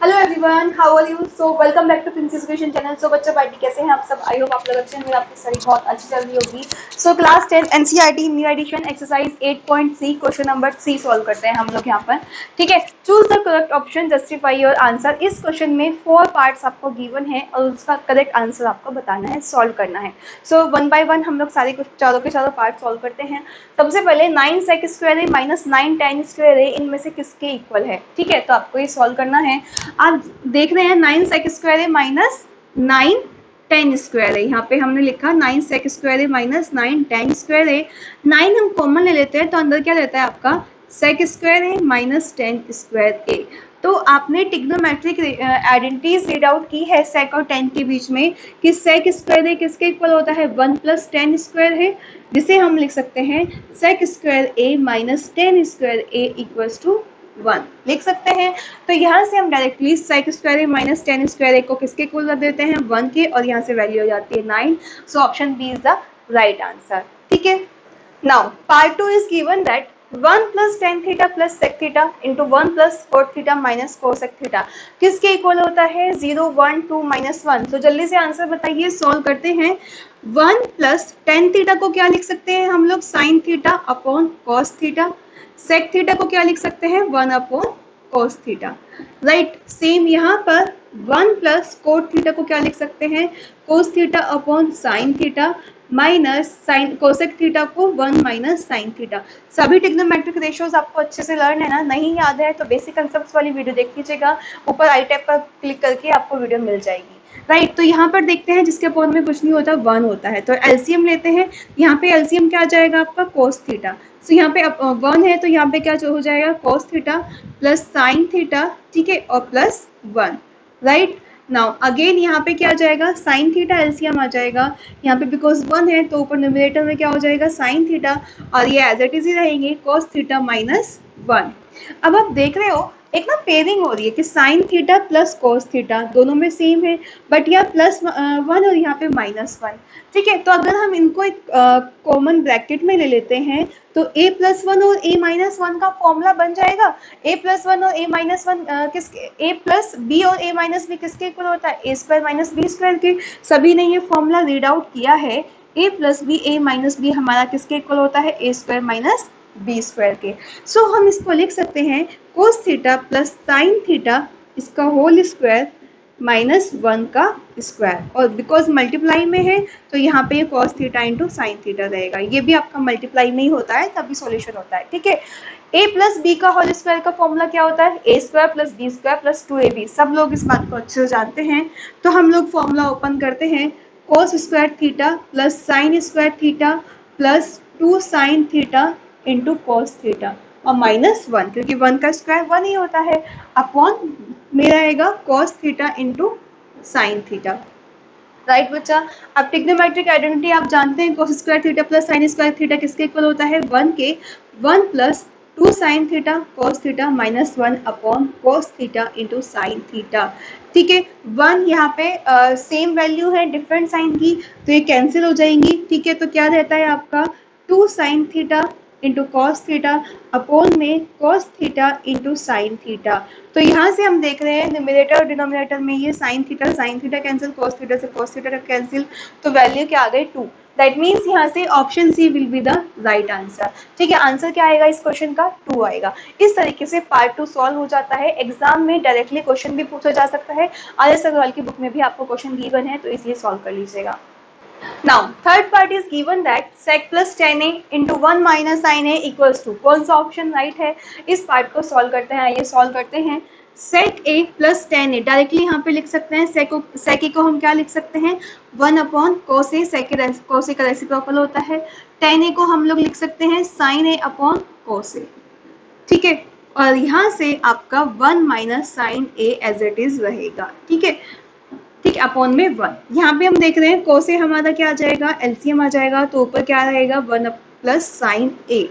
Hello everyone, how are you? So welcome back to princess education channel. So बच्चों party कैसे हैं आप सब? आई होप आप लोग अच्छे होंगे, आपकी स्टडी बहुत अच्छी चल रही होगी। So class 10 NCERT new edition exercise 8.3 question number 3 solve करते हैं हम लोग यहाँ पर। ठीक है, choose the correct option, justify your answer. इस क्वेश्चन में 4 पार्ट्स आपको गिवन है और उसका करेक्ट आंसर आपको बताना है, सॉल्व करना है। सो वन बाय वन हम लोग सारे चारों के चारों पार्ट सॉल्व करते हैं। सबसे पहले 9 सेक स्क्वायर है माइनस 9 टेन स्क्वायर है, इनमें से किसके इक्वल है? ठीक है, तो आपको ये सॉल्व करना है। आप देख रहे हैं 9 सेक स्क्वायर है माइनस 9 टेन स्क्वायर है। यहाँ पे हमने लिखा 9 सेक स्क्वायर है माइनस 9 टेन स्क्वायर है। 9 हम कॉमन ले लेते हैं तो अंदर क्या रहता है आपका? सेक स्क्वायर है माइनस टेन स्क्वायर ए। तो आपने टिग्नोमेट्रिक आइडेंटिटीज रीड आउट की है सेक और टेन के बीच में कि सेक स्क्वायर है किसके इक्वल होता है? 1 प्लस टेन स्क्वायर है, जिसे हम लिख सकते हैं sec square A minus tan square A equals to 1 लिख सकते हैं। तो यहाँ से हम directly sec square A minus tan square a को किसके इक्वल रख देते हैं? 1 के, और यहाँ से वैल्यू हो जाती है 9। So option b is the right answer. ठीक है, now part 2 is given that 1 plus tan theta plus sec theta into 1 plus cot theta minus cosec theta किसके इक्वल होता है? 0 1 2 माइनस 1। तो जल्दी से आंसर बताइए, सॉल्व करते हैं। 1 प्लस टेन थीटा को क्या लिख सकते हैं हम लोग? Sine theta upon cos theta. Sec theta को क्या लिख सकते हैं? 1 upon cos theta. Right, same यहाँ पर 1 प्लस कोट थीटा को क्या लिख सकते हैं? Cos theta upon sine theta minus sine cosec theta को 1 माइनस साइन थीटा। सभी ट्रिग्नोमेट्रिक रेशियोज आपको अच्छे से लर्न है ना? नहीं याद है तो बेसिक कंसेप्ट वाली वीडियो देख लीजिएगा, ऊपर आई टैब पर क्लिक करके आपको वीडियो मिल जाएगी। राइट, तो यहाँ पर देखते हैं जिसके अपॉन में कुछ नहीं होता, 1 होता है, तो एलसीएम लेते हैं। यहाँ पे एलसीएम क्या आ जाएगा आपका? Cos theta. तो यहाँ पे 1 है तो यहाँ पे क्या हो जाएगा? कोस थीटा प्लस साइन थीटा, ठीक है, और प्लस 1। राइट, नाउ अगेन यहाँ पे क्या आ जाएगा? साइन थीटा एलसीएम आ जाएगा। यहाँ पे बिकॉज 1 है तो ऊपर न्यूमरेटर में क्या हो जाएगा? साइन थीटा, और ये एज इट इज ही रहेंगे कोस थीटा माइनस 1। अब आप देख रहे हो एक ना पेयरिंग हो रही है कि sine theta plus cos theta दोनों में सेम है, बट यहाँ प्लस 1 और यहाँ पे माइनस 1। ठीक है, तो अगर हम इनको एक कॉमन ब्रैकेट में ले लेते हैं तो a प्लस 1 और a माइनस 1 का फॉर्मूला बन जाएगा। a प्लस 1 और a माइनस 1 किसके? a प्लस b और a माइनस b किसके इक्वल होता है? a square minus b square के। सभी ने ये फॉर्मूला रीड आउट किया है। a plus b a minus b हमारा किसके इक्वल होता है? a square minus B square के। सो हम इसको लिख सकते हैं cos theta plus sine theta इसका होल स्क्वायर माइनस 1 का स्क्वायर, और बिकॉज मल्टीप्लाई में है तो यहाँ पे cos theta into sine theta रहेगा। ये भी आपका मल्टीप्लाई में ही होता है तभी सॉल्यूशन होता है। ठीक है, a प्लस बी का होल स्क्वायर का फॉर्मूला क्या होता है? a square plus b square plus 2ab। सब लोग इस बात को अच्छे से जानते हैं। तो हम लोग फॉर्मूला ओपन करते हैं। Cos square theta plus sine square theta plus 2 sine theta into cos theta और माइनस 1, क्योंकि 1 का स्क्वायर 1 ही होता है, अपॉन मेरा आएगा cos theta into sine theta. Right बच्चा, अब ट्रिग्नोमेट्रिक आइडेंटिटी आप जानते हैं, cos square theta plus sine square theta किसके इक्वल होता है? 1 के। 1 plus 2 sine theta cos theta minus 1 upon cos theta into sine theta. ठीक है, 1 यहाँ पे सेम वैल्यू है डिफरेंट साइन की तो ये कैंसिल हो जाएंगी। ठीक है, तो क्या रहता है आपका? 2 sine theta into cos theta upon में cos theta into sine theta. तो यहाँ से हम देख रहे हैं न्यूमरेटर और डिनोमिनेटर में ये sine theta cancel, cos theta से कॉस थीटा कैंसिल, तो वैल्यू क्या आ गई? 2। दैट मीन्स यहाँ से option c will be the right answer. ठीक है, आंसर क्या आएगा इस क्वेश्चन का? 2 आएगा। इस तरीके से पार्ट 2 सॉल्व हो जाता है। एग्जाम में डायरेक्टली क्वेश्चन भी पूछा जा सकता है। आर्यस अग्रवाल की बुक में भी आपको क्वेश्चन गिवन है, तो इसलिए सॉल्व कर लीजिएगा। Now, third part is given that sec plus tan a into 1 minus sin a equals to, कौन सा ऑप्शन राइट है? इस पार्ट को सॉल्व करते हैं। आइए सॉल्व करते हैं। sec a plus tan a directly यहाँ पे लिख सकते हैं। sec a को हम क्या लिख सकते हैं? 1 upon cos a, cos a का रेसिप्रोकल होता है। tan a को हम लोग लिख सकते हैं sin a upon cos a। ठीक है, और यहाँ से आपका 1 minus sine a as it is रहेगा। ठीक है, ठीक है, अपॉन में 1। यहाँ पे हम देख रहे हैं कोसे हमारा क्या आ जाएगा? एलसीएम आ जाएगा, तो ऊपर क्या रहेगा? 1 प्लस साइन ए,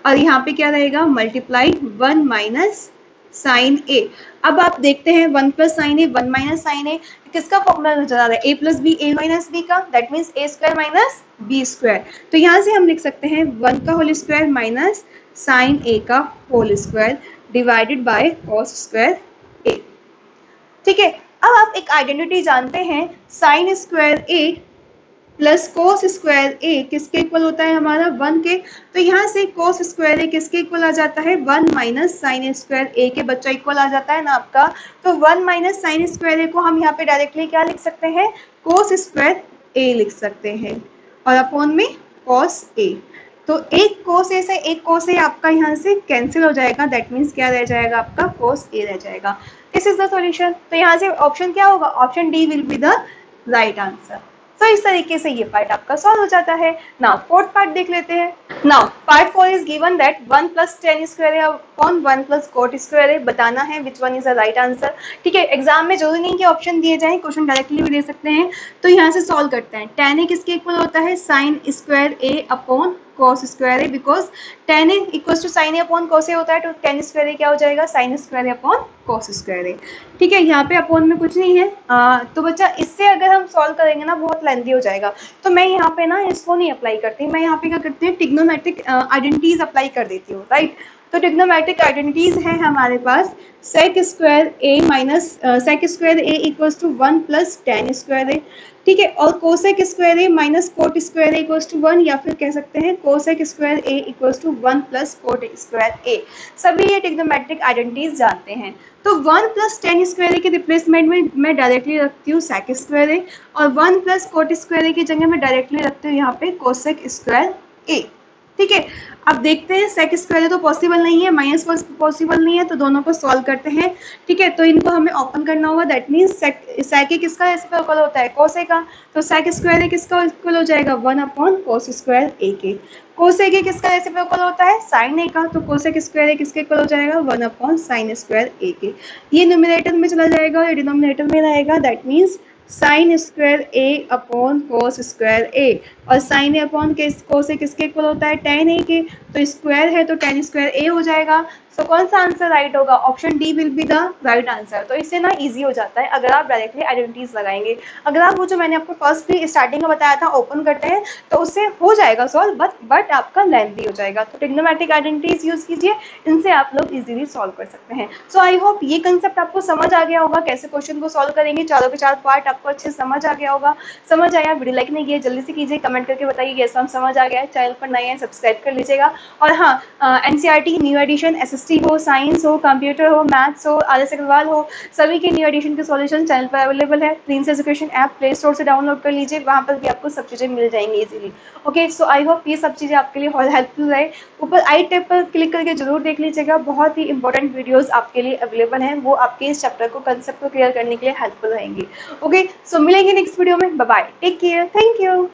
और यहाँ पे क्या रहेगा? Multiply 1 minus sine A. अब आप देखते हैं 1 plus sine A 1 minus sine A किसका फॉर्मूला नजर आ रहा है? A plus B A minus B का, that means A square minus B square. तो यहाँ से हम लिख सकते हैं 1 का whole square minus sine A का whole square divided by cos square A. एक आइडेंटिटी जानते हैं, साइन स्क्वायर ए प्लस कोस स्क्वायर ए किसके इक्वल होता है हमारा 1 के। तो यहाँ से कोस स्क्वायर ए किसके इक्वल आ जाता है 1 माइनस साइन स्क्वायर ए के बच्चा इक्वल आ जाता है ना आपका। तो 1 माइनस साइन स्क्वायर ए को हम यहाँ पे डायरेक्टली क्या लिख सकते हैं, कोस स्क्वायर ए लिख सकते हैं और अपॉन में कॉस ए। तो एक कोस ए से एक कोस ए आपका यहाँ से कैंसिल हो जाएगा, दैट मीन्स क्या रह जाएगा आपका कोस ए रह जाएगा। This is the solution. तो यहाँ से ऑप्शन क्या होगा, option D will be the right answer. तो इस तरीके से ये पार्ट आपका सॉल्व हो जाता है। नाउ फोर्थ पार्ट देख लेते हैं। Now part 4 is given that 1 plus tan square है अपॉन 1 प्लस कोट स्क्वायर है, बताना है which one is the right answer. ठीक है, एग्जाम में जरूरी नहीं कि ऑप्शन दिए जाए, क्वेश्चन डायरेक्टली भी दे सकते हैं। तो यहाँ से सॉल्व करते हैं। टेन ए किसके इक्वल होता है, sine square A upon cos square A, because tan A equal to sine A upon cos A होता है। तो टेन स्क्वायर ए क्या हो जाएगा, sine square A upon cos square A. ठीक है, यहाँ पे अपॉन में कुछ नहीं है। तो बच्चा इससे अगर हम सॉल्व करेंगे ना बहुत लेंथी हो जाएगा, तो मैं यहाँ पे ना इसको नहीं अप्लाई करती, मैं यहाँ पे क्या करती हूँ ट्रिग्नोमेट्रिक आइडेंटिटीज अप्लाई कर देती हूँ, राइट। तो ट्रिग्नोमेट्रिक आइडेंटिटीज है हमारे पास, sec square A minus sec square A equals to 1 plus tan square A. ठीक है, और cosec square A minus cot square A equals to 1, या फिर कह सकते हैं cosec square A equals to 1 plus cot square A. सभी ये ट्रिग्नोमेट्रिक आइडेंटिटीज जानते हैं। तो 1 प्लस टेन स्क्वायर ए के रिप्लेसमेंट में मैं डायरेक्टली रखती हूँ सेक स्क्वायर ए, और 1 प्लस कोट स्क्वायर ए की जगह मैं डायरेक्टली रखती हूँ यहाँ पे कोसेक स्क्वायर ए। ठीक है, अब देखते हैं सेक स्क्वायर तो पॉसिबल नहीं है, माइनस पॉसिबल नहीं है, तो दोनों को सॉल्व करते हैं। ठीक है, तो इनको हमें ओपन करना होगा, दैट मीन्स सेक ए किसका इक्वल होता है, कोस ए का। तो सेक स्क्वायर ए किसका इक्वल हो जाएगा 1 अपॉन कोस स्क्वायर ए के। कोस ए के किसका इक्वल होता है, साइन ए का। तो कोसेक स्क्वायर ए किसके इक्वल हो जाएगा 1 अपॉन साइन स्क्वायर ए के। ये न्यूमरेटर में चला जाएगा और डिनोमिनेटर में रहेगा, that means sine square A upon cos square A. और साइन ए अपॉन कोस ए किसके इक्वल होता है, टेन ए के। तो स्क्वायर है तो टेन स्क्वायर ए हो जाएगा। तो कौन सा आंसर राइट होगा, option D will be the right answer. तो इससे ना इजी हो जाता है अगर आप डायरेक्टली आइडेंटिटीज लगाएंगे। अगर आप वो जो मैंने आपको फर्स्ट भी स्टार्टिंग में बताया था ओपन करते हैं तो उससे हो जाएगा सॉल्व, बट आपका लेंथी हो जाएगा। तो ट्रिग्नोमेट्रिक आइडेंटिटीज यूज कीजिए, इनसे आप लोग इजीली सॉल्व कर सकते हैं। सो आई होप ये कंसेप्ट आपको समझ आ गया होगा, कैसे क्वेश्चन को सॉल्व करेंगे। चारों के चार पार्ट आपको अच्छे समझ आ गया होगा। समझ आया, वीडियो लाइक नहीं किया जल्दी से कीजिए, कमेंट करके बताइए कि ऐसा समझ आ गया है। चैनल पर नए हैं सब्सक्राइब कर लीजिएगा। और हाँ, एनसीईआरटी न्यू एडिशन, एसएसटी हो, साइंस हो, कंप्यूटर हो, मैथ्स हो, आदर्श अग्रवाल हो, सभी के न्यू एडिशन के सॉल्यूशन चैनल पर अवेलेबल है। Prince education app play store से डाउनलोड कर लीजिए, वहाँ पर भी आपको सब चीज़ें मिल जाएंगी easily. Okay, so I hope ये सब चीज़ें आपके लिए हेल्पफुल रहे। ऊपर आई टैब पर क्लिक करके जरूर देख लीजिएगा, बहुत ही इंपॉर्टेंट वीडियोस आपके लिए अवेलेबल हैं, वो आपके इस चैप्टर को कंसेप्ट को क्लियर करने के लिए हेल्पफुल रहेंगे। ओके, सो मिलेंगे नेक्स्ट वीडियो में। Bye bye, take care, thank you.